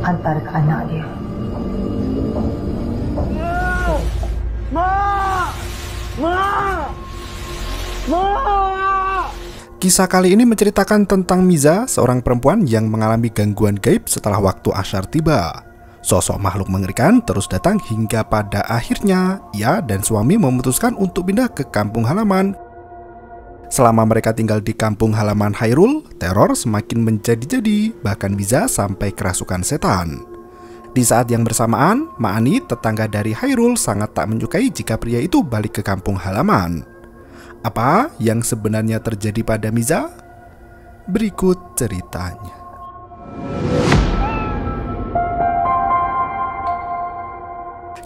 hantar ke anak dia. Kisah kali ini menceritakan tentang Miza, seorang perempuan yang mengalami gangguan gaib setelah waktu asyar tiba. Sosok makhluk mengerikan terus datang hingga pada akhirnya ia dan suami memutuskan untuk pindah ke kampung halaman. Selama mereka tinggal di kampung halaman Khairul, teror semakin menjadi-jadi, bahkan Miza sampai kerasukan setan. Di saat yang bersamaan, Ma'ani, tetangga dari Khairul, sangat tak menyukai jika pria itu balik ke kampung halaman. Apa yang sebenarnya terjadi pada Miza? Berikut ceritanya.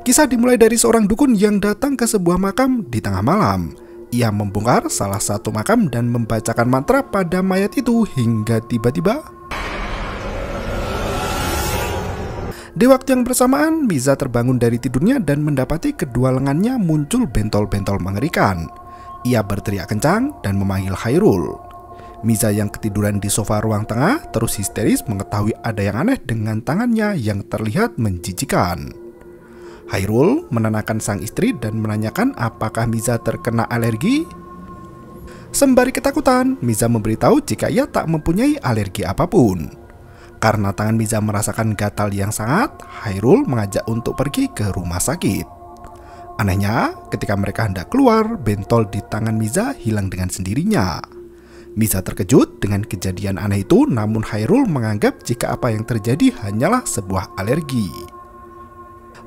Kisah dimulai dari seorang dukun yang datang ke sebuah makam di tengah malam. Ia membongkar salah satu makam dan membacakan mantra pada mayat itu hingga tiba-tiba di waktu yang bersamaan, Miza terbangun dari tidurnya dan mendapati kedua lengannya muncul bentol-bentol mengerikan. Ia berteriak kencang dan memanggil Khairul. Miza yang ketiduran di sofa ruang tengah terus histeris mengetahui ada yang aneh dengan tangannya yang terlihat menjijikan. Khairul menenangkan sang istri dan menanyakan apakah Miza terkena alergi. Sembari ketakutan, Miza memberitahu jika ia tak mempunyai alergi apapun. Karena tangan Miza merasakan gatal yang sangat, Khairul mengajak untuk pergi ke rumah sakit. Anehnya, ketika mereka hendak keluar, bentol di tangan Miza hilang dengan sendirinya. Miza terkejut dengan kejadian aneh itu, namun Khairul menganggap jika apa yang terjadi hanyalah sebuah alergi.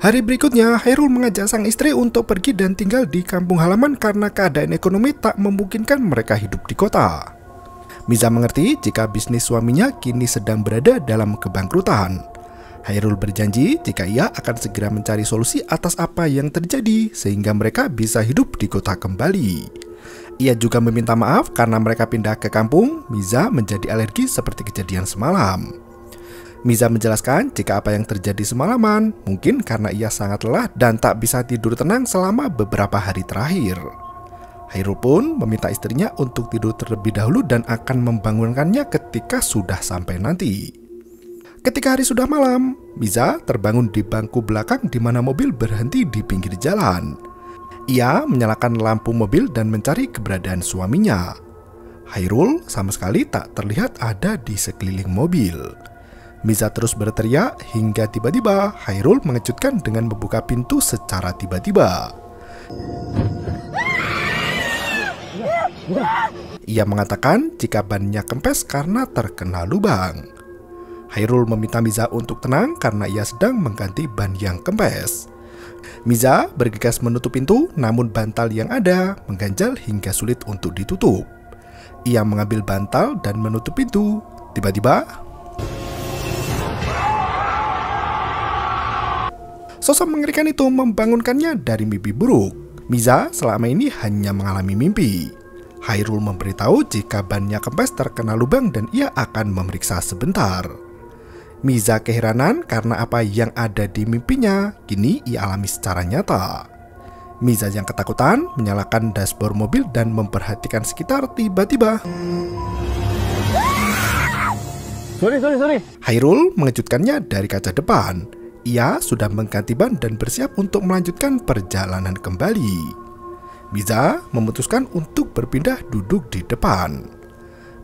Hari berikutnya, Khairul mengajak sang istri untuk pergi dan tinggal di kampung halaman karena keadaan ekonomi tak memungkinkan mereka hidup di kota. Miza mengerti jika bisnis suaminya kini sedang berada dalam kebangkrutan. Khairul berjanji jika ia akan segera mencari solusi atas apa yang terjadi sehingga mereka bisa hidup di kota kembali. Ia juga meminta maaf karena mereka pindah ke kampung, Miza menjadi alergi seperti kejadian semalam. Miza menjelaskan jika apa yang terjadi semalaman mungkin karena ia sangat lelah dan tak bisa tidur tenang selama beberapa hari terakhir. Khairul pun meminta istrinya untuk tidur terlebih dahulu dan akan membangunkannya ketika sudah sampai nanti. Ketika hari sudah malam, Miza terbangun di bangku belakang di mana mobil berhenti di pinggir jalan. Ia menyalakan lampu mobil dan mencari keberadaan suaminya. Khairul sama sekali tak terlihat ada di sekeliling mobil. Miza terus berteriak hingga tiba-tiba Khairul mengejutkan dengan membuka pintu secara tiba-tiba. Ia mengatakan jika bannya kempes karena terkena lubang. Khairul meminta Miza untuk tenang karena ia sedang mengganti ban yang kempes. Miza bergegas menutup pintu, namun bantal yang ada mengganjal hingga sulit untuk ditutup. Ia mengambil bantal dan menutup pintu. Tiba-tiba sosok mengerikan itu membangunkannya dari mimpi buruk. Miza selama ini hanya mengalami mimpi. Khairul memberitahu jika bannya kempes terkena lubang dan ia akan memeriksa sebentar. Miza keheranan karena apa yang ada di mimpinya kini ia alami secara nyata. Miza yang ketakutan menyalakan dashboard mobil dan memperhatikan sekitar. Tiba-tiba Sorry. Khairul mengejutkannya dari kaca depan. Ia sudah mengganti ban dan bersiap untuk melanjutkan perjalanan kembali. Miza memutuskan untuk berpindah duduk di depan.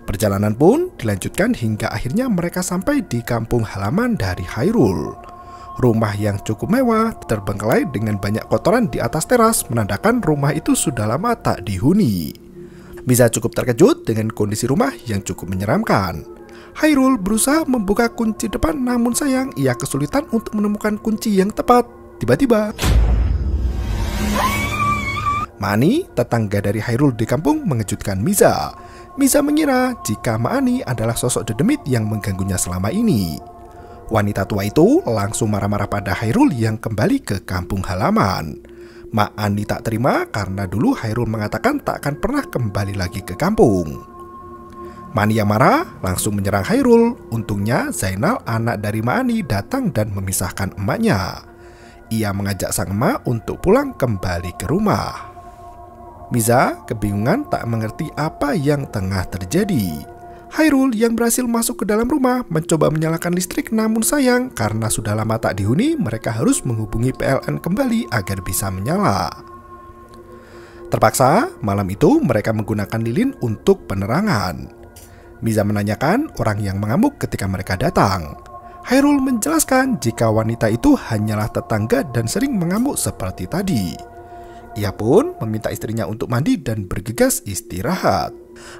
Perjalanan pun dilanjutkan hingga akhirnya mereka sampai di kampung halaman dari Khairul. Rumah yang cukup mewah terbengkalai dengan banyak kotoran di atas teras menandakan rumah itu sudah lama tak dihuni. Miza cukup terkejut dengan kondisi rumah yang cukup menyeramkan. Khairul berusaha membuka kunci depan, namun sayang ia kesulitan untuk menemukan kunci yang tepat. Tiba-tiba Ma'ani, tetangga dari Khairul di kampung, mengejutkan Miza. Miza mengira jika Ma'ani adalah sosok dedemit yang mengganggunya selama ini. Wanita tua itu langsung marah-marah pada Khairul yang kembali ke kampung halaman. Ma'ani tak terima karena dulu Khairul mengatakan tak akan pernah kembali lagi ke kampung. Ma'ani yang marah langsung menyerang Khairul. Untungnya Zainal, anak dari Ma'ani, datang dan memisahkan emaknya. Ia mengajak sang emak untuk pulang kembali ke rumah. Miza kebingungan tak mengerti apa yang tengah terjadi. Hairul yang berhasil masuk ke dalam rumah mencoba menyalakan listrik, namun sayang karena sudah lama tak dihuni, mereka harus menghubungi PLN kembali agar bisa menyala. Terpaksa, malam itu mereka menggunakan lilin untuk penerangan. Miza menanyakan orang yang mengamuk ketika mereka datang. Hairul menjelaskan jika wanita itu hanyalah tetangga dan sering mengamuk seperti tadi. Ia pun meminta istrinya untuk mandi dan bergegas istirahat.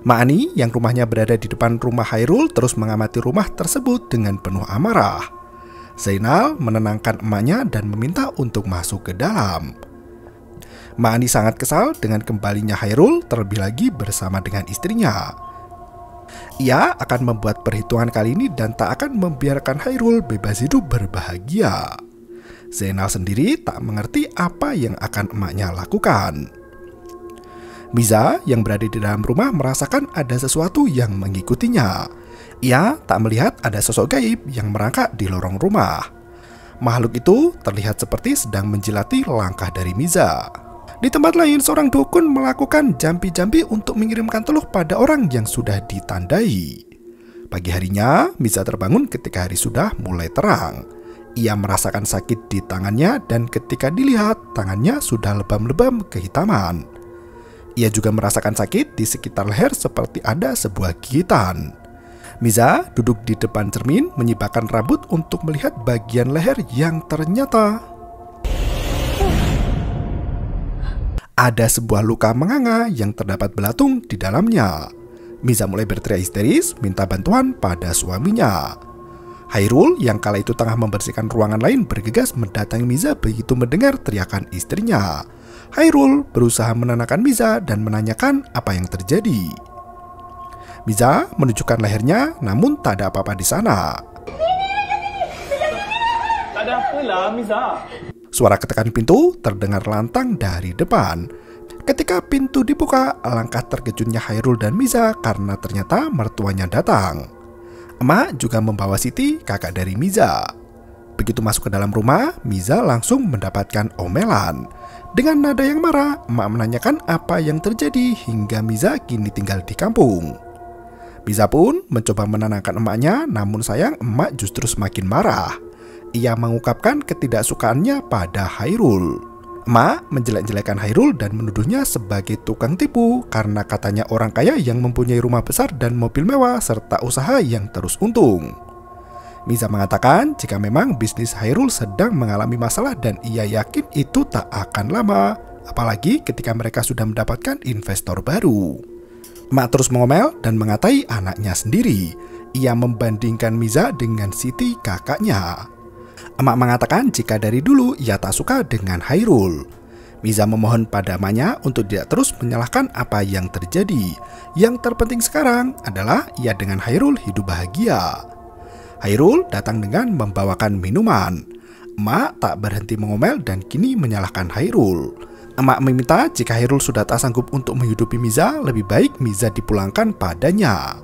Ma'ani yang rumahnya berada di depan rumah Hairul terus mengamati rumah tersebut dengan penuh amarah. Zainal menenangkan emaknya dan meminta untuk masuk ke dalam. Ma'ani sangat kesal dengan kembalinya Hairul, terlebih lagi bersama dengan istrinya. Ia akan membuat perhitungan kali ini dan tak akan membiarkan Hairul bebas hidup berbahagia. Zainal sendiri tak mengerti apa yang akan emaknya lakukan. Miza yang berada di dalam rumah merasakan ada sesuatu yang mengikutinya. Ia tak melihat ada sosok gaib yang merangkak di lorong rumah. Makhluk itu terlihat seperti sedang menjilati langkah dari Miza. Di tempat lain, seorang dukun melakukan jampi-jampi untuk mengirimkan telur pada orang yang sudah ditandai. Pagi harinya, Miza terbangun ketika hari sudah mulai terang. Ia merasakan sakit di tangannya dan ketika dilihat, tangannya sudah lebam-lebam kehitaman. Ia juga merasakan sakit di sekitar leher seperti ada sebuah gigitan. Miza duduk di depan cermin menyibakkan rambut untuk melihat bagian leher yang ternyata ada sebuah luka menganga yang terdapat belatung di dalamnya. Miza mulai berteriak histeris minta bantuan pada suaminya. Hairul yang kala itu tengah membersihkan ruangan lain bergegas mendatangi Miza begitu mendengar teriakan istrinya. Hairul berusaha menenangkan Miza dan menanyakan apa yang terjadi. Miza menunjukkan lehernya, namun tak ada apa-apa di sana. Tak ada apalah, Miza. Suara ketekan pintu terdengar lantang dari depan. Ketika pintu dibuka, alangkah terkejutnya Hairul dan Miza karena ternyata mertuanya datang. Emak juga membawa Siti, kakak dari Miza. Begitu masuk ke dalam rumah, Miza langsung mendapatkan omelan. Dengan nada yang marah, emak menanyakan apa yang terjadi hingga Miza kini tinggal di kampung. Miza pun mencoba menenangkan emaknya, namun sayang emak justru semakin marah. Ia mengungkapkan ketidaksukaannya pada Hairul. Emak menjelek-jelekan Hairul dan menuduhnya sebagai tukang tipu karena katanya orang kaya yang mempunyai rumah besar dan mobil mewah serta usaha yang terus untung. Miza mengatakan jika memang bisnis Hairul sedang mengalami masalah dan ia yakin itu tak akan lama, apalagi ketika mereka sudah mendapatkan investor baru. Emak terus mengomel dan mengatai anaknya sendiri. Ia membandingkan Miza dengan Siti, kakaknya. Emak mengatakan jika dari dulu ia tak suka dengan Hairul. Miza memohon pada emaknya untuk tidak terus menyalahkan apa yang terjadi. Yang terpenting sekarang adalah ia dengan Hairul hidup bahagia. Hairul datang dengan membawakan minuman. Emak tak berhenti mengomel dan kini menyalahkan Hairul. Emak meminta jika Hairul sudah tak sanggup untuk menghidupi Miza, lebih baik Miza dipulangkan padanya.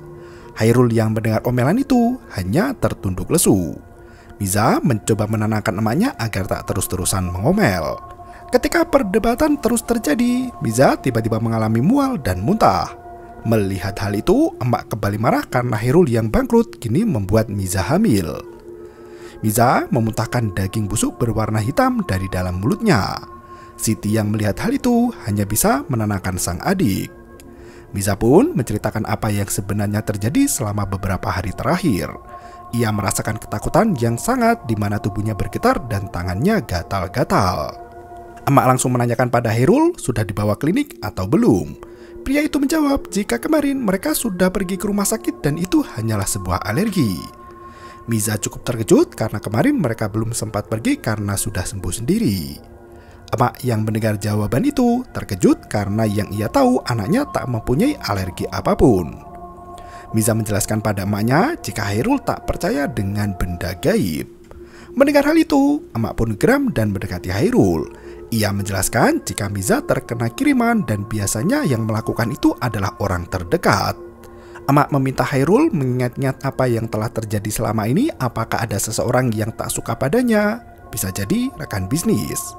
Hairul yang mendengar omelan itu hanya tertunduk lesu. Miza mencoba menenangkan emaknya agar tak terus-terusan mengomel. Ketika perdebatan terus terjadi, Miza tiba-tiba mengalami mual dan muntah. Melihat hal itu, emak kembali marah karena Hairul yang bangkrut kini membuat Miza hamil. Miza memuntahkan daging busuk berwarna hitam dari dalam mulutnya. Siti yang melihat hal itu hanya bisa menenangkan sang adik. Miza pun menceritakan apa yang sebenarnya terjadi selama beberapa hari terakhir. Ia merasakan ketakutan yang sangat di mana tubuhnya bergetar dan tangannya gatal-gatal. Emak langsung menanyakan pada Hairul sudah dibawa klinik atau belum. Pria itu menjawab jika kemarin mereka sudah pergi ke rumah sakit dan itu hanyalah sebuah alergi. Miza cukup terkejut karena kemarin mereka belum sempat pergi karena sudah sembuh sendiri. Emak yang mendengar jawaban itu terkejut karena yang ia tahu anaknya tak mempunyai alergi apapun. Miza menjelaskan pada emaknya jika Hairul tak percaya dengan benda gaib. Mendengar hal itu, emak pun geram dan mendekati Hairul. Ia menjelaskan jika Miza terkena kiriman dan biasanya yang melakukan itu adalah orang terdekat. Emak meminta Hairul mengingat-ingat apa yang telah terjadi selama ini, apakah ada seseorang yang tak suka padanya, bisa jadi rekan bisnis.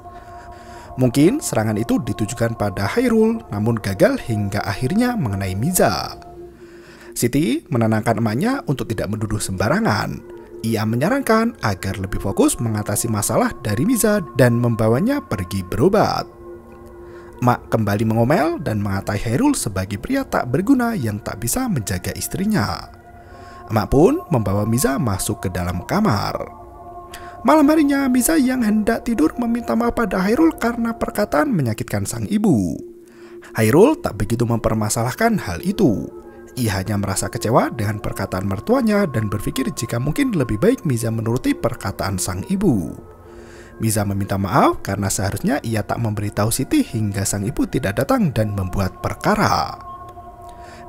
Mungkin serangan itu ditujukan pada Hairul, namun gagal hingga akhirnya mengenai Miza. Siti menenangkan emaknya untuk tidak menuduh sembarangan. Ia menyarankan agar lebih fokus mengatasi masalah dari Miza dan membawanya pergi berobat. Emak kembali mengomel dan mengatai Hairul sebagai pria tak berguna yang tak bisa menjaga istrinya. Emak pun membawa Miza masuk ke dalam kamar. Malam harinya, Miza yang hendak tidur meminta maaf pada Hairul karena perkataan menyakitkan sang ibu. Hairul tak begitu mempermasalahkan hal itu. Ia hanya merasa kecewa dengan perkataan mertuanya dan berpikir jika mungkin lebih baik Miza menuruti perkataan sang ibu. Miza meminta maaf karena seharusnya ia tak memberitahu Siti hingga sang ibu tidak datang dan membuat perkara.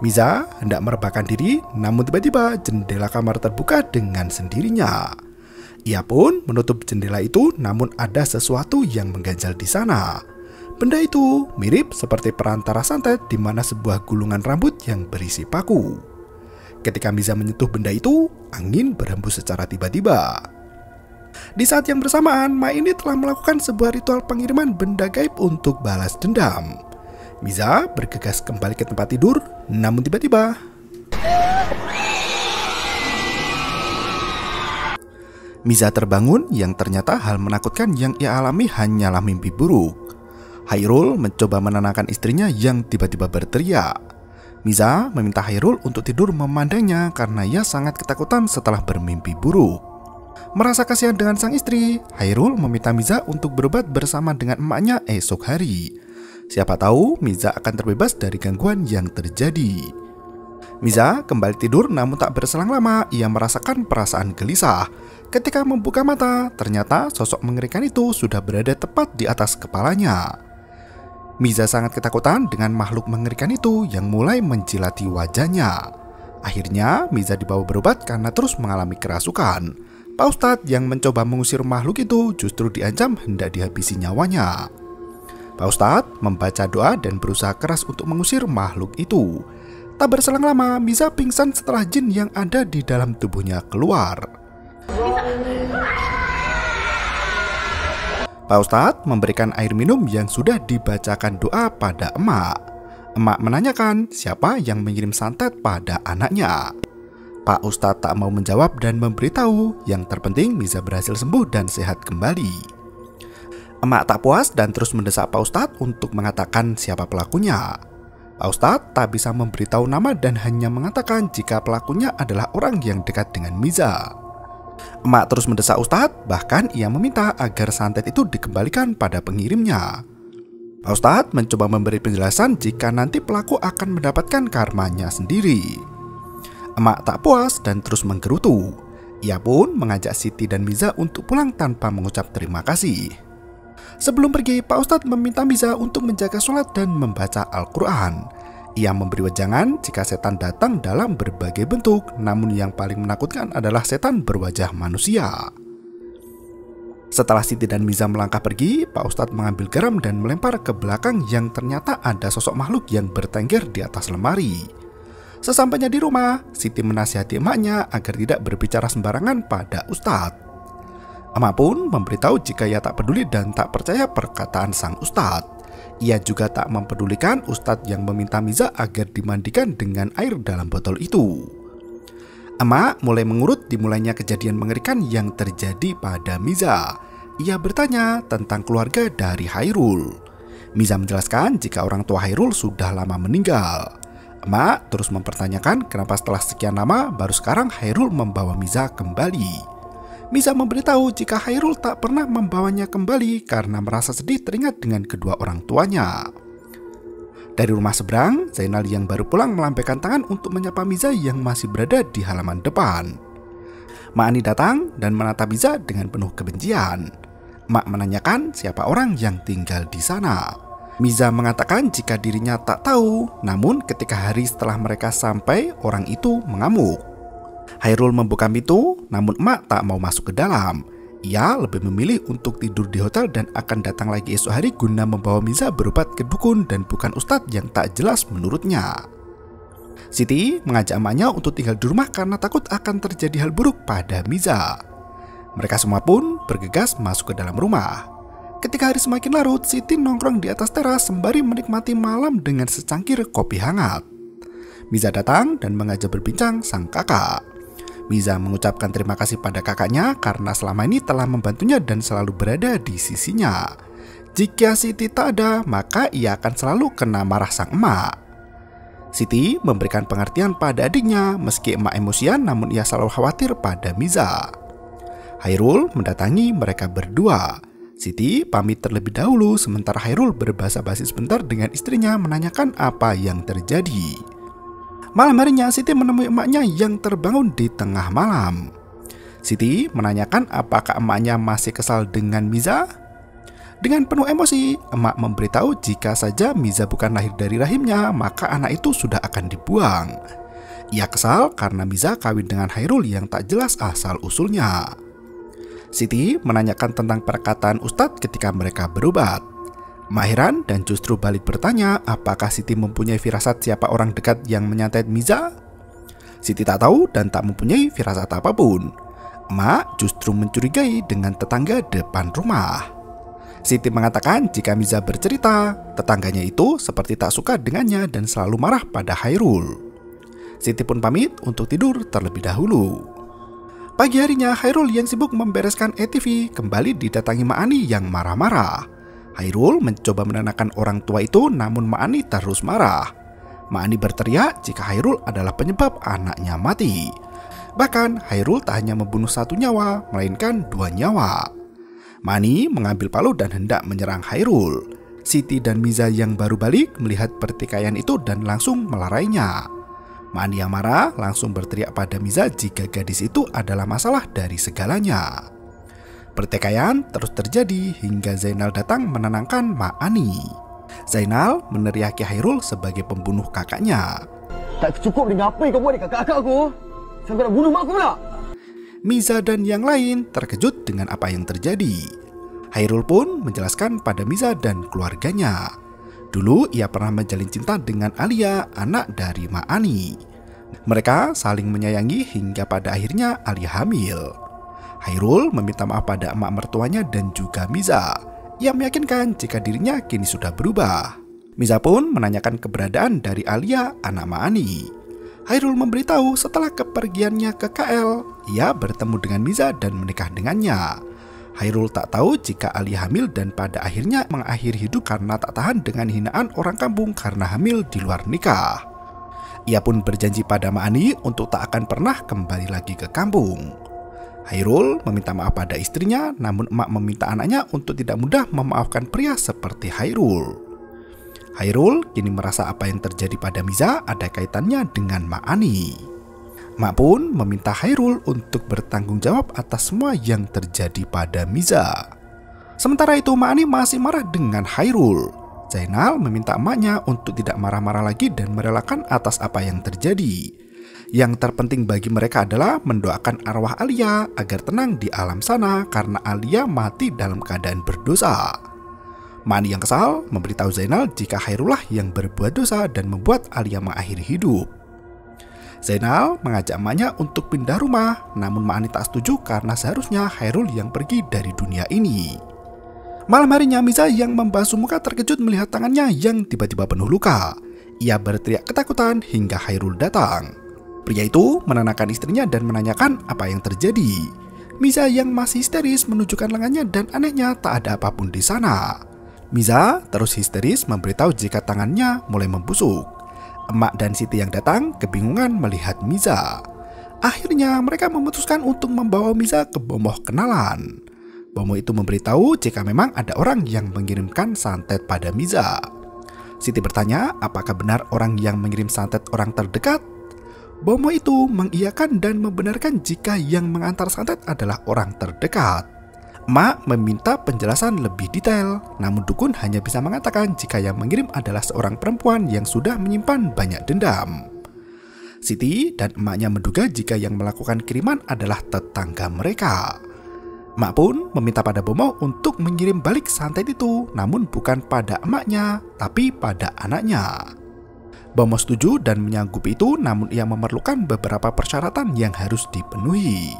Miza hendak merebahkan diri, namun tiba-tiba jendela kamar terbuka dengan sendirinya. Ia pun menutup jendela itu, namun ada sesuatu yang mengganjal di sana. Benda itu mirip seperti perantara santet di mana sebuah gulungan rambut yang berisi paku. Ketika Miza menyentuh benda itu, angin berhembus secara tiba-tiba. Di saat yang bersamaan, Ma ini telah melakukan sebuah ritual pengiriman benda gaib untuk balas dendam. Miza bergegas kembali ke tempat tidur, namun tiba-tiba Miza terbangun yang ternyata hal menakutkan yang ia alami hanyalah mimpi buruk. Hairul mencoba menenangkan istrinya yang tiba-tiba berteriak. Miza meminta Hairul untuk tidur memandangnya karena ia sangat ketakutan setelah bermimpi buruk. Merasa kasihan dengan sang istri, Hairul meminta Miza untuk berobat bersama dengan emaknya esok hari. Siapa tahu Miza akan terbebas dari gangguan yang terjadi. Miza kembali tidur namun tak berselang lama ia merasakan perasaan gelisah. Ketika membuka mata, ternyata sosok mengerikan itu sudah berada tepat di atas kepalanya. Miza sangat ketakutan dengan makhluk mengerikan itu yang mulai menjilati wajahnya. Akhirnya Miza dibawa berobat karena terus mengalami kerasukan. Pak Ustadz yang mencoba mengusir makhluk itu justru diancam hendak dihabisi nyawanya. Pak Ustadz membaca doa dan berusaha keras untuk mengusir makhluk itu. Tak berselang lama Miza pingsan setelah jin yang ada di dalam tubuhnya keluar. Pak Ustadz memberikan air minum yang sudah dibacakan doa pada emak. Emak menanyakan siapa yang mengirim santet pada anaknya. Pak Ustadz tak mau menjawab dan memberitahu yang terpenting Miza berhasil sembuh dan sehat kembali. Emak tak puas dan terus mendesak Pak Ustadz untuk mengatakan siapa pelakunya. Pak Ustadz tak bisa memberitahu nama dan hanya mengatakan jika pelakunya adalah orang yang dekat dengan Miza. Emak terus mendesak Ustadz, bahkan ia meminta agar santet itu dikembalikan pada pengirimnya. Pak Ustadz mencoba memberi penjelasan jika nanti pelaku akan mendapatkan karmanya sendiri. Emak tak puas dan terus menggerutu. Ia pun mengajak Siti dan Miza untuk pulang tanpa mengucap terima kasih. Sebelum pergi, Pak Ustadz meminta Miza untuk menjaga sholat dan membaca Al-Quran. Ia memberi wejangan jika setan datang dalam berbagai bentuk, namun yang paling menakutkan adalah setan berwajah manusia. Setelah Siti dan Miza melangkah pergi, Pak Ustadz mengambil garam dan melempar ke belakang yang ternyata ada sosok makhluk yang bertengger di atas lemari. Sesampainya di rumah, Siti menasihati emaknya agar tidak berbicara sembarangan pada Ustadz. Emak pun memberitahu jika ia tak peduli dan tak percaya perkataan sang Ustadz. Ia juga tak mempedulikan Ustadz yang meminta Miza agar dimandikan dengan air dalam botol itu. Emak mulai mengurut dimulainya kejadian mengerikan yang terjadi pada Miza. Ia bertanya tentang keluarga dari Hairul. Miza menjelaskan jika orang tua Hairul sudah lama meninggal. Emak terus mempertanyakan kenapa setelah sekian lama baru sekarang Hairul membawa Miza kembali. Miza memberitahu jika Hairul tak pernah membawanya kembali karena merasa sedih teringat dengan kedua orang tuanya. Dari rumah seberang, Zainal yang baru pulang melambaikan tangan untuk menyapa Miza yang masih berada di halaman depan. Mak Ani datang dan menatap Miza dengan penuh kebencian. Mak menanyakan siapa orang yang tinggal di sana. Miza mengatakan jika dirinya tak tahu, namun ketika hari setelah mereka sampai, orang itu mengamuk. Hairul membuka pintu, namun emak tak mau masuk ke dalam. Ia lebih memilih untuk tidur di hotel dan akan datang lagi esok hari guna membawa Miza berobat ke dukun dan bukan ustadz yang tak jelas menurutnya. Siti mengajak emaknya untuk tinggal di rumah karena takut akan terjadi hal buruk pada Miza. Mereka semua pun bergegas masuk ke dalam rumah. Ketika hari semakin larut, Siti nongkrong di atas teras sembari menikmati malam dengan secangkir kopi hangat. Miza datang dan mengajak berbincang sang kakak. Miza mengucapkan terima kasih pada kakaknya karena selama ini telah membantunya dan selalu berada di sisinya. Jika Siti tak ada, maka ia akan selalu kena marah sang emak. Siti memberikan pengertian pada adiknya meski emak emosian, namun ia selalu khawatir pada Miza. Hairul mendatangi mereka berdua. Siti pamit terlebih dahulu sementara Hairul berbahasa-basi sebentar dengan istrinya menanyakan apa yang terjadi. Malam harinya Siti menemui emaknya yang terbangun di tengah malam. Siti menanyakan apakah emaknya masih kesal dengan Miza. Dengan penuh emosi, emak memberitahu jika saja Miza bukan lahir dari rahimnya, maka anak itu sudah akan dibuang. Ia kesal karena Miza kawin dengan Hairul yang tak jelas asal-usulnya. Siti menanyakan tentang perkataan Ustadz ketika mereka berobat. Heran dan justru balik bertanya apakah Siti mempunyai firasat siapa orang dekat yang menyantet Miza. Siti tak tahu dan tak mempunyai firasat apapun. Emak justru mencurigai dengan tetangga depan rumah. Siti mengatakan jika Miza bercerita, tetangganya itu seperti tak suka dengannya dan selalu marah pada Hairul. Siti pun pamit untuk tidur terlebih dahulu. Pagi harinya Hairul yang sibuk membereskan ETV kembali didatangi Ma'ani yang marah-marah. Hairul mencoba menenangkan orang tua itu, namun Ma'ani terus marah. Ma'ani berteriak jika Hairul adalah penyebab anaknya mati. Bahkan Hairul tak hanya membunuh satu nyawa, melainkan 2 nyawa. Ma'ani mengambil palu dan hendak menyerang Hairul. Siti dan Miza yang baru balik melihat pertikaian itu dan langsung melarainya. Ma'ani yang marah langsung berteriak pada Miza jika gadis itu adalah masalah dari segalanya. Pertikaian terus terjadi hingga Zainal datang menenangkan Ma'ani. Zainal meneriaki Hairul sebagai pembunuh kakaknya. Tak cukup dengan apa yang kau buat dengan kakak aku. Sampai nak bunuh mak aku pula. Miza dan yang lain terkejut dengan apa yang terjadi. Hairul pun menjelaskan pada Miza dan keluarganya. Dulu ia pernah menjalin cinta dengan Alia, anak dari Ma'ani. Mereka saling menyayangi hingga pada akhirnya Alia hamil. Hairul meminta maaf pada emak mertuanya dan juga Miza. Ia meyakinkan jika dirinya kini sudah berubah. Miza pun menanyakan keberadaan dari Alia, anak Ma'ani. Hairul memberitahu setelah kepergiannya ke KL, ia bertemu dengan Miza dan menikah dengannya. Hairul tak tahu jika Alia hamil dan pada akhirnya mengakhiri hidup karena tak tahan dengan hinaan orang kampung karena hamil di luar nikah. Ia pun berjanji pada Ma'ani untuk tak akan pernah kembali lagi ke kampung. Hairul meminta maaf pada istrinya, namun emak meminta anaknya untuk tidak mudah memaafkan pria seperti Hairul. Hairul kini merasa apa yang terjadi pada Miza ada kaitannya dengan Ma'ani. Mak pun meminta Hairul untuk bertanggung jawab atas semua yang terjadi pada Miza. Sementara itu Ma'ani masih marah dengan Hairul. Zainal meminta emaknya untuk tidak marah-marah lagi dan merelakan atas apa yang terjadi. Yang terpenting bagi mereka adalah mendoakan arwah Alia agar tenang di alam sana karena Alia mati dalam keadaan berdosa. Ma'ani yang kesal memberitahu Zainal jika Hairullah yang berbuat dosa dan membuat Alia mengakhiri hidup. Zainal mengajak emaknya untuk pindah rumah, namun Ma'ani tak setuju karena seharusnya Hairul yang pergi dari dunia ini. Malam harinya Miza yang membasuh muka terkejut melihat tangannya yang tiba-tiba penuh luka. Ia berteriak ketakutan hingga Hairul datang. Pria itu menenangkan istrinya dan menanyakan apa yang terjadi. Miza yang masih histeris menunjukkan lengannya dan anehnya tak ada apapun di sana. Miza terus histeris memberitahu jika tangannya mulai membusuk. Emak dan Siti yang datang kebingungan melihat Miza. Akhirnya mereka memutuskan untuk membawa Miza ke Bomoh kenalan. Bomoh itu memberitahu jika memang ada orang yang mengirimkan santet pada Miza. Siti bertanya apakah benar orang yang mengirim santet orang terdekat. Bomoh itu mengiyakan dan membenarkan jika yang mengantar santet adalah orang terdekat. Emak meminta penjelasan lebih detail, namun dukun hanya bisa mengatakan jika yang mengirim adalah seorang perempuan yang sudah menyimpan banyak dendam. Siti dan emaknya menduga jika yang melakukan kiriman adalah tetangga mereka. Emak pun meminta pada Bomoh untuk mengirim balik santet itu, namun bukan pada emaknya, tapi pada anaknya. Bomoh setuju dan menyanggupi itu, namun ia memerlukan beberapa persyaratan yang harus dipenuhi.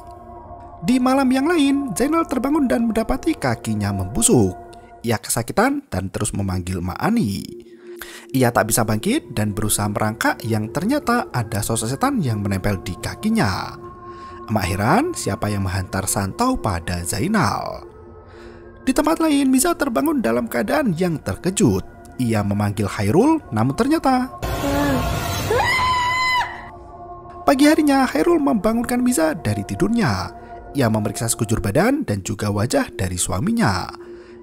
Di malam yang lain, Zainal terbangun dan mendapati kakinya membusuk. Ia kesakitan dan terus memanggil Ma'ani. Ia tak bisa bangkit dan berusaha merangkak yang ternyata ada sosok setan yang menempel di kakinya. Emak heran siapa yang menghantar santau pada Zainal. Di tempat lain, Miza terbangun dalam keadaan yang terkejut. Ia memanggil Khairul, namun ternyata pagi harinya Khairul membangunkan Miza dari tidurnya. Ia memeriksa sekujur badan dan juga wajah dari suaminya.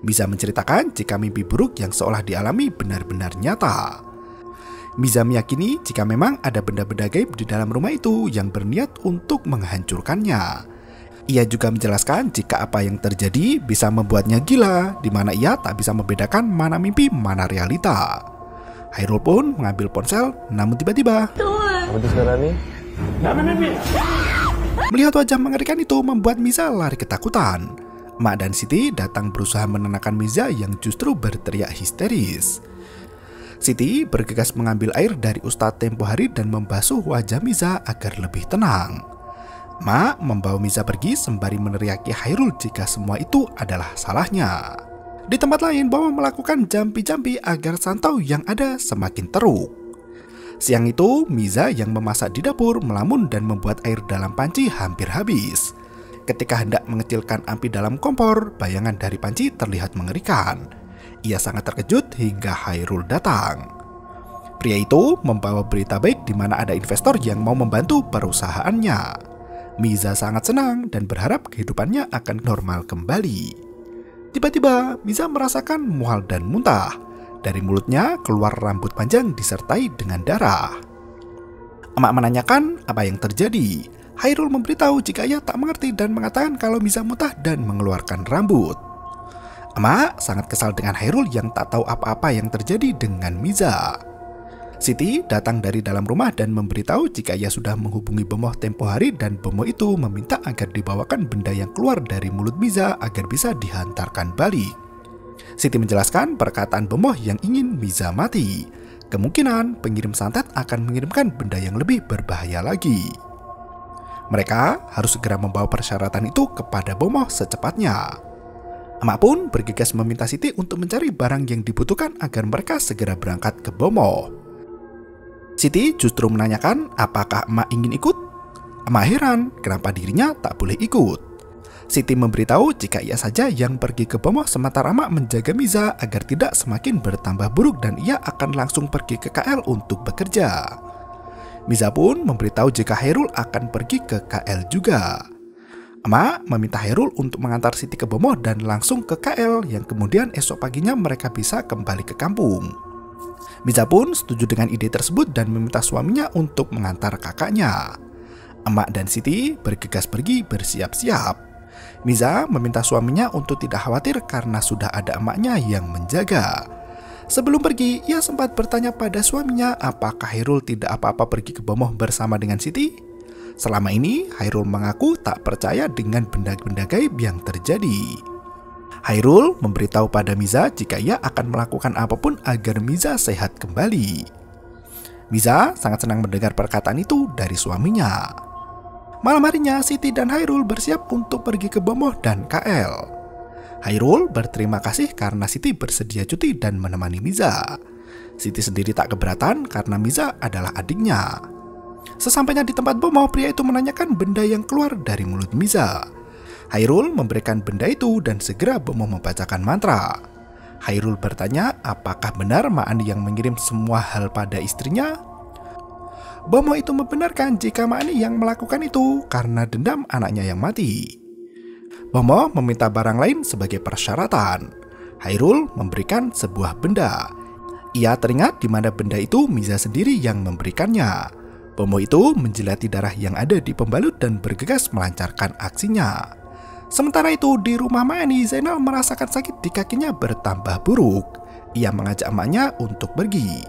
Miza menceritakan jika mimpi buruk yang seolah dialami benar-benar nyata. Miza meyakini jika memang ada benda-benda gaib di dalam rumah itu yang berniat untuk menghancurkannya. Ia juga menjelaskan jika apa yang terjadi bisa membuatnya gila, di mana ia tak bisa membedakan mana mimpi mana realita. Khairul pun mengambil ponsel, namun tiba-tiba melihat wajah mengerikan itu membuat Miza lari ketakutan. Mak dan Siti datang berusaha menenangkan Miza yang justru berteriak histeris. Siti bergegas mengambil air dari ustadz tempo hari dan membasuh wajah Miza agar lebih tenang. Mak membawa Miza pergi sembari meneriaki Khairul jika semua itu adalah salahnya. Di tempat lain, Bomo melakukan jampi-jampi agar santau yang ada semakin teruk. Siang itu, Miza yang memasak di dapur melamun dan membuat air dalam panci hampir habis. Ketika hendak mengecilkan api dalam kompor, bayangan dari panci terlihat mengerikan. Ia sangat terkejut hingga Khairul datang. Pria itu membawa berita baik di mana ada investor yang mau membantu perusahaannya. Miza sangat senang dan berharap kehidupannya akan normal kembali. Tiba-tiba, Miza merasakan mual dan muntah. Dari mulutnya keluar rambut panjang disertai dengan darah. Emak menanyakan apa yang terjadi. Khairul memberitahu jika ia tak mengerti dan mengatakan kalau Miza muntah dan mengeluarkan rambut. Emak sangat kesal dengan Khairul yang tak tahu apa-apa yang terjadi dengan Miza. Siti datang dari dalam rumah dan memberitahu jika ia sudah menghubungi Bomo tempo hari dan Bomo itu meminta agar dibawakan benda yang keluar dari mulut Miza agar bisa dihantarkan balik. Siti menjelaskan perkataan Bomo yang ingin Miza mati. Kemungkinan pengirim santet akan mengirimkan benda yang lebih berbahaya lagi. Mereka harus segera membawa persyaratan itu kepada Bomo secepatnya. Emak pun bergegas meminta Siti untuk mencari barang yang dibutuhkan agar mereka segera berangkat ke Bomo. Siti justru menanyakan apakah emak ingin ikut. Emak heran kenapa dirinya tak boleh ikut. Siti memberitahu jika ia saja yang pergi ke Bomo sementara emak menjaga Miza agar tidak semakin bertambah buruk dan ia akan langsung pergi ke KL untuk bekerja. Miza pun memberitahu jika Khairul akan pergi ke KL juga. Emak meminta Khairul untuk mengantar Siti ke Bomo dan langsung ke KL yang kemudian esok paginya mereka bisa kembali ke kampung. Miza pun setuju dengan ide tersebut dan meminta suaminya untuk mengantar kakaknya. Emak dan Siti bergegas pergi bersiap-siap. Miza meminta suaminya untuk tidak khawatir karena sudah ada emaknya yang menjaga. Sebelum pergi, ia sempat bertanya pada suaminya apakah Khairul tidak apa-apa pergi ke Bomo bersama dengan Siti. Selama ini, Khairul mengaku tak percaya dengan benda-benda gaib yang terjadi. Khairul memberitahu pada Miza jika ia akan melakukan apapun agar Miza sehat kembali. Miza sangat senang mendengar perkataan itu dari suaminya. Malam harinya, Siti dan Khairul bersiap untuk pergi ke Bomo dan KL. Khairul berterima kasih karena Siti bersedia cuti dan menemani Miza. Siti sendiri tak keberatan karena Miza adalah adiknya. Sesampainya di tempat Bomo, pria itu menanyakan benda yang keluar dari mulut Miza. Khairul memberikan benda itu dan segera Bomo membacakan mantra. Khairul bertanya apakah benar Mak Ani yang mengirim semua hal pada istrinya. Bomo itu membenarkan jika Mak Ani yang melakukan itu karena dendam anaknya yang mati. Bomo meminta barang lain sebagai persyaratan. Khairul memberikan sebuah benda. Ia teringat di mana benda itu Miza sendiri yang memberikannya. Bomo itu menjilati darah yang ada di pembalut dan bergegas melancarkan aksinya. Sementara itu di rumah Mani, Zainal merasakan sakit di kakinya bertambah buruk. Ia mengajak emaknya untuk pergi.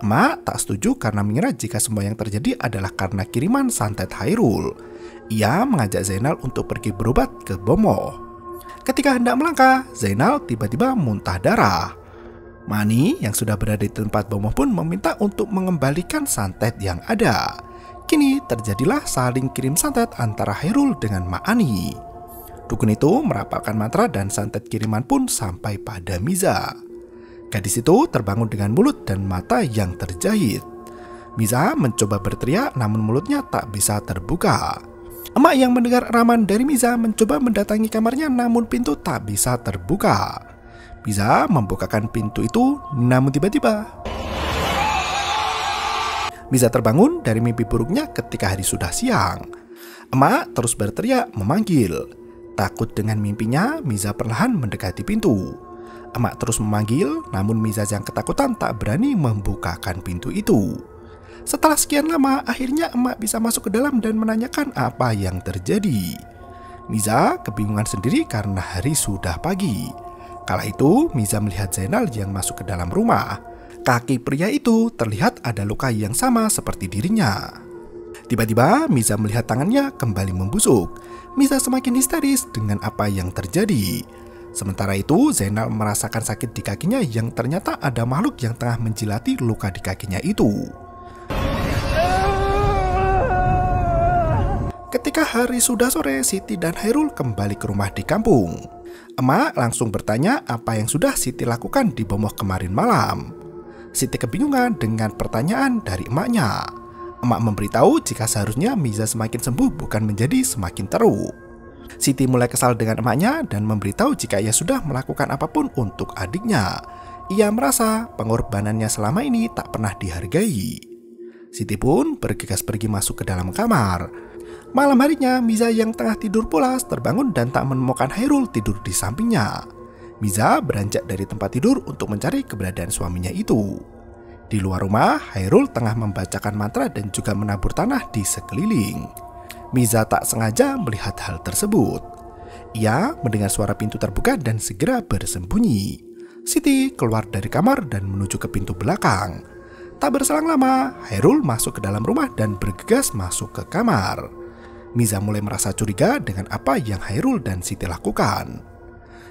Emak tak setuju karena mengira jika semua yang terjadi adalah karena kiriman santet Khairul. Ia mengajak Zainal untuk pergi berobat ke Bomo. Ketika hendak melangkah, Zainal tiba-tiba muntah darah. Mani yang sudah berada di tempat Bomo pun meminta untuk mengembalikan santet yang ada. Kini terjadilah saling kirim santet antara Khairul dengan Mak Ani. Dukun itu merapalkan mantra dan santet kiriman pun sampai pada Miza. Gadis itu terbangun dengan mulut dan mata yang terjahit. Miza mencoba berteriak namun mulutnya tak bisa terbuka. Emak yang mendengar ramalan dari Miza mencoba mendatangi kamarnya namun pintu tak bisa terbuka. Miza membukakan pintu itu namun tiba-tiba Miza terbangun dari mimpi buruknya ketika hari sudah siang. Emak terus berteriak memanggil. Takut dengan mimpinya, Miza perlahan mendekati pintu. Emak terus memanggil, namun Miza yang ketakutan tak berani membukakan pintu itu. Setelah sekian lama, akhirnya emak bisa masuk ke dalam dan menanyakan apa yang terjadi. Miza kebingungan sendiri karena hari sudah pagi. Kala itu, Miza melihat Zainal yang masuk ke dalam rumah. Kaki pria itu terlihat ada luka yang sama seperti dirinya. Tiba-tiba, Miza melihat tangannya kembali membusuk. Miza semakin histeris dengan apa yang terjadi. Sementara itu, Zainal merasakan sakit di kakinya yang ternyata ada makhluk yang tengah menjilati luka di kakinya itu. Ketika hari sudah sore, Siti dan Hairul kembali ke rumah di kampung. Emak langsung bertanya apa yang sudah Siti lakukan di Bomoh kemarin malam. Siti kebingungan dengan pertanyaan dari emaknya. Emak memberitahu jika seharusnya Miza semakin sembuh bukan menjadi semakin teruk. Siti mulai kesal dengan emaknya dan memberitahu jika ia sudah melakukan apapun untuk adiknya. Ia merasa pengorbanannya selama ini tak pernah dihargai. Siti pun bergegas pergi masuk ke dalam kamar. Malam harinya, Miza yang tengah tidur pulas terbangun dan tak menemukan Hairul tidur di sampingnya. Miza beranjak dari tempat tidur untuk mencari keberadaan suaminya itu. Di luar rumah, Hairul tengah membacakan mantra dan juga menabur tanah di sekeliling. Miza tak sengaja melihat hal tersebut. Ia mendengar suara pintu terbuka dan segera bersembunyi. Siti keluar dari kamar dan menuju ke pintu belakang. Tak berselang lama, Hairul masuk ke dalam rumah dan bergegas masuk ke kamar. Miza mulai merasa curiga dengan apa yang Hairul dan Siti lakukan.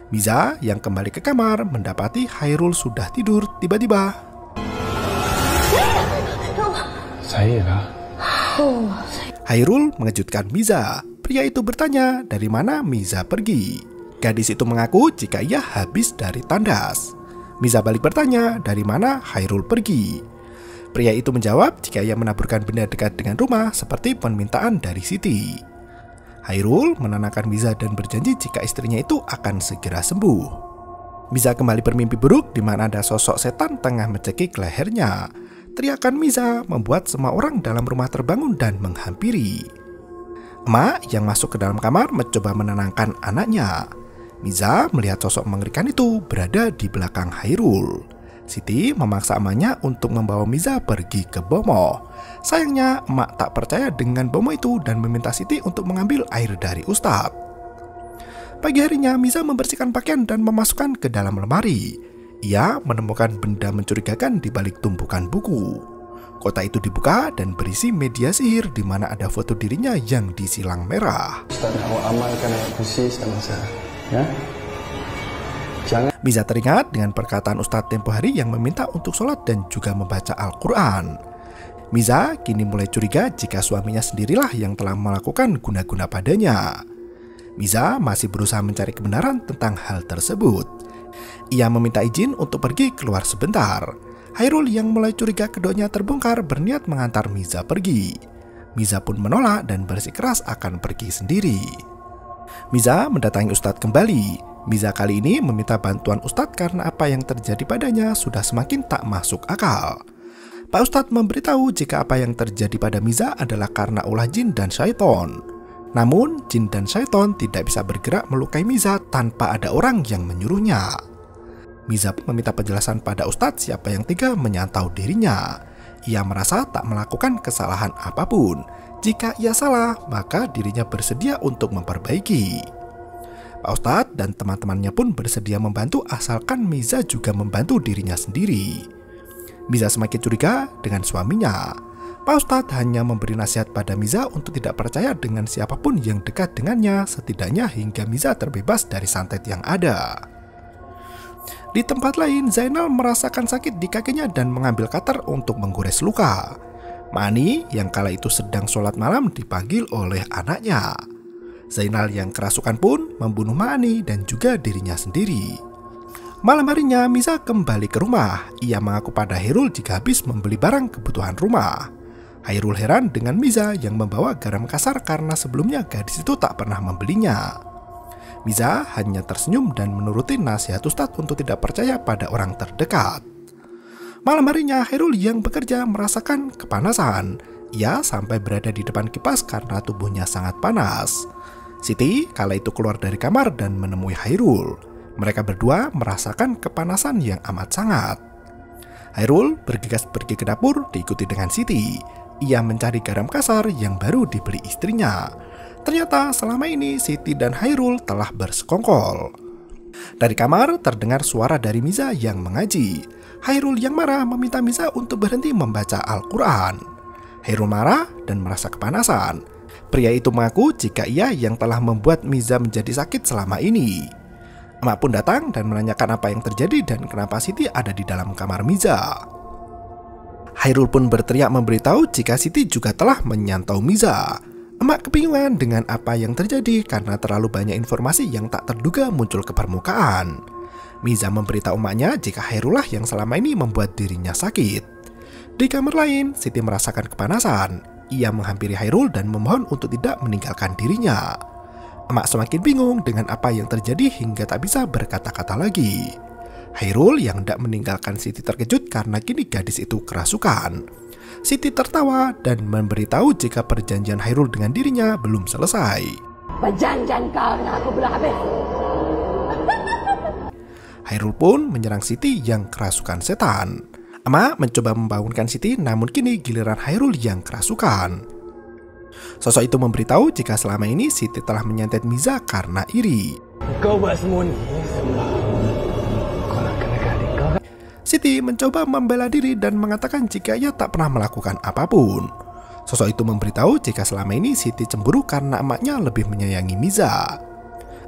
Miza yang kembali ke kamar mendapati Hairul sudah tidur tiba-tiba. Hairul mengejutkan Miza. Pria itu bertanya dari mana Miza pergi. Gadis itu mengaku jika ia habis dari tandas. Miza balik bertanya dari mana Hairul pergi. Pria itu menjawab jika ia menaburkan benda dekat dengan rumah seperti permintaan dari Siti. Hairul menenangkan Miza dan berjanji jika istrinya itu akan segera sembuh. Miza kembali bermimpi buruk di mana ada sosok setan tengah mencekik lehernya. Teriakan Miza membuat semua orang dalam rumah terbangun dan menghampiri. Emak yang masuk ke dalam kamar mencoba menenangkan anaknya. Miza melihat sosok mengerikan itu berada di belakang Hairul. Siti memaksa emaknya untuk membawa Miza pergi ke Bomoh. Sayangnya emak tak percaya dengan Bomoh itu dan meminta Siti untuk mengambil air dari Ustadz. Pagi harinya Miza membersihkan pakaian dan memasukkan ke dalam lemari. Ia menemukan benda mencurigakan di balik tumpukan buku. Kotak itu dibuka dan berisi media sihir di mana ada foto dirinya yang disilang merah. Ustaz, awak amalkan ayat kursi sama saya. Ya? Jangan. Miza teringat dengan perkataan Ustadz tempo hari yang meminta untuk sholat dan juga membaca Al-Quran. Miza kini mulai curiga jika suaminya sendirilah yang telah melakukan guna-guna padanya. Miza masih berusaha mencari kebenaran tentang hal tersebut. Ia meminta izin untuk pergi keluar sebentar. Hairul yang mulai curiga keduanya terbongkar berniat mengantar Miza pergi. Miza pun menolak dan bersikeras akan pergi sendiri. Miza mendatangi Ustadz kembali. Miza kali ini meminta bantuan Ustadz karena apa yang terjadi padanya sudah semakin tak masuk akal. Pak Ustadz memberitahu jika apa yang terjadi pada Miza adalah karena ulah jin dan syaiton. Namun, jin dan syaiton tidak bisa bergerak melukai Miza tanpa ada orang yang menyuruhnya. Miza meminta penjelasan pada Ustadz siapa yang tega menyantau dirinya. Ia merasa tak melakukan kesalahan apapun. Jika ia salah, maka dirinya bersedia untuk memperbaiki. Pak Ustadz dan teman-temannya pun bersedia membantu asalkan Miza juga membantu dirinya sendiri. Miza semakin curiga dengan suaminya. Pak Ustadz hanya memberi nasihat pada Miza untuk tidak percaya dengan siapapun yang dekat dengannya, setidaknya hingga Miza terbebas dari santet yang ada. Di tempat lain, Zainal merasakan sakit di kakinya dan mengambil cutter untuk menggores luka. Mani yang kala itu sedang sholat malam dipanggil oleh anaknya. Zainal yang kerasukan pun membunuh Mani dan juga dirinya sendiri. Malam harinya Miza kembali ke rumah. Ia mengaku pada Hairul jika habis membeli barang kebutuhan rumah. Hairul heran dengan Miza yang membawa garam kasar karena sebelumnya gadis itu tak pernah membelinya. Miza hanya tersenyum dan menuruti nasihat Ustadz untuk tidak percaya pada orang terdekat. Malam harinya Hairul yang bekerja merasakan kepanasan. Ia sampai berada di depan kipas karena tubuhnya sangat panas. Siti kala itu keluar dari kamar dan menemui Hairul. Mereka berdua merasakan kepanasan yang amat sangat. Hairul bergegas pergi ke dapur diikuti dengan Siti. Ia mencari garam kasar yang baru dibeli istrinya. Ternyata selama ini Siti dan Hairul telah bersekongkol. Dari kamar terdengar suara dari Miza yang mengaji. Hairul yang marah meminta Miza untuk berhenti membaca Al-Quran. Hairul marah dan merasa kepanasan. Pria itu mengaku jika ia yang telah membuat Miza menjadi sakit selama ini. Emak pun datang dan menanyakan apa yang terjadi dan kenapa Siti ada di dalam kamar Miza. Hairul pun berteriak memberitahu jika Siti juga telah menyantau Miza. Emak kebingungan dengan apa yang terjadi karena terlalu banyak informasi yang tak terduga muncul ke permukaan. Miza memberitahu emaknya jika Hairul lah yang selama ini membuat dirinya sakit. Di kamar lain, Siti merasakan kepanasan. Ia menghampiri Hairul dan memohon untuk tidak meninggalkan dirinya. Emak semakin bingung dengan apa yang terjadi hingga tak bisa berkata-kata lagi. Hairul yang hendak meninggalkan Siti terkejut karena kini gadis itu kerasukan. Siti tertawa dan memberitahu jika perjanjian Hairul dengan dirinya belum selesai. Perjanjian kau dengan aku belum habis. Hairul pun menyerang Siti yang kerasukan setan. Emak mencoba membangunkan Siti namun kini giliran Hairul yang kerasukan. Sosok itu memberitahu jika selama ini Siti telah menyantet Miza karena iri. Kau buat semua ni sebab kau nak kena gading kau. Siti mencoba membela diri dan mengatakan jika ia tak pernah melakukan apapun. Sosok itu memberitahu jika selama ini Siti cemburu karena emaknya lebih menyayangi Miza.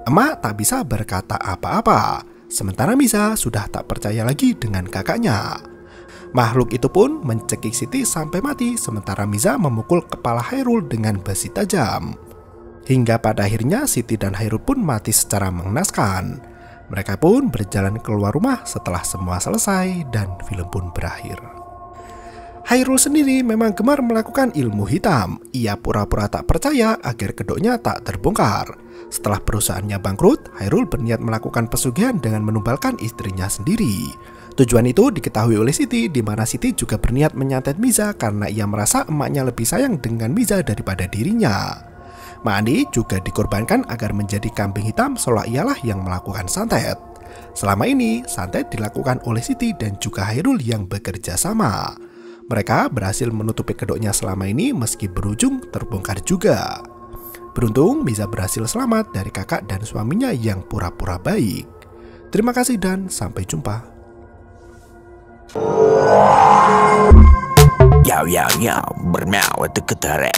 Emak tak bisa berkata apa-apa, sementara Miza sudah tak percaya lagi dengan kakaknya. Makhluk itu pun mencekik Siti sampai mati sementara Miza memukul kepala Hairul dengan besi tajam. Hingga pada akhirnya Siti dan Hairul pun mati secara mengenaskan. Mereka pun berjalan keluar rumah setelah semua selesai dan film pun berakhir. Hairul sendiri memang gemar melakukan ilmu hitam. Ia pura-pura tak percaya agar kedoknya tak terbongkar. Setelah perusahaannya bangkrut, Hairul berniat melakukan pesugihan dengan menumbalkan istrinya sendiri. Tujuan itu diketahui oleh Siti, di mana Siti juga berniat menyantet Miza karena ia merasa emaknya lebih sayang dengan Miza daripada dirinya. Ma'andi juga dikorbankan agar menjadi kambing hitam seolah ialah yang melakukan santet. Selama ini, santet dilakukan oleh Siti dan juga Hairul yang bekerja sama. Mereka berhasil menutupi kedoknya selama ini meski berujung terbongkar juga. Beruntung Miza berhasil selamat dari kakak dan suaminya yang pura-pura baik. Terima kasih dan sampai jumpa. Yo, bermau itu ketara.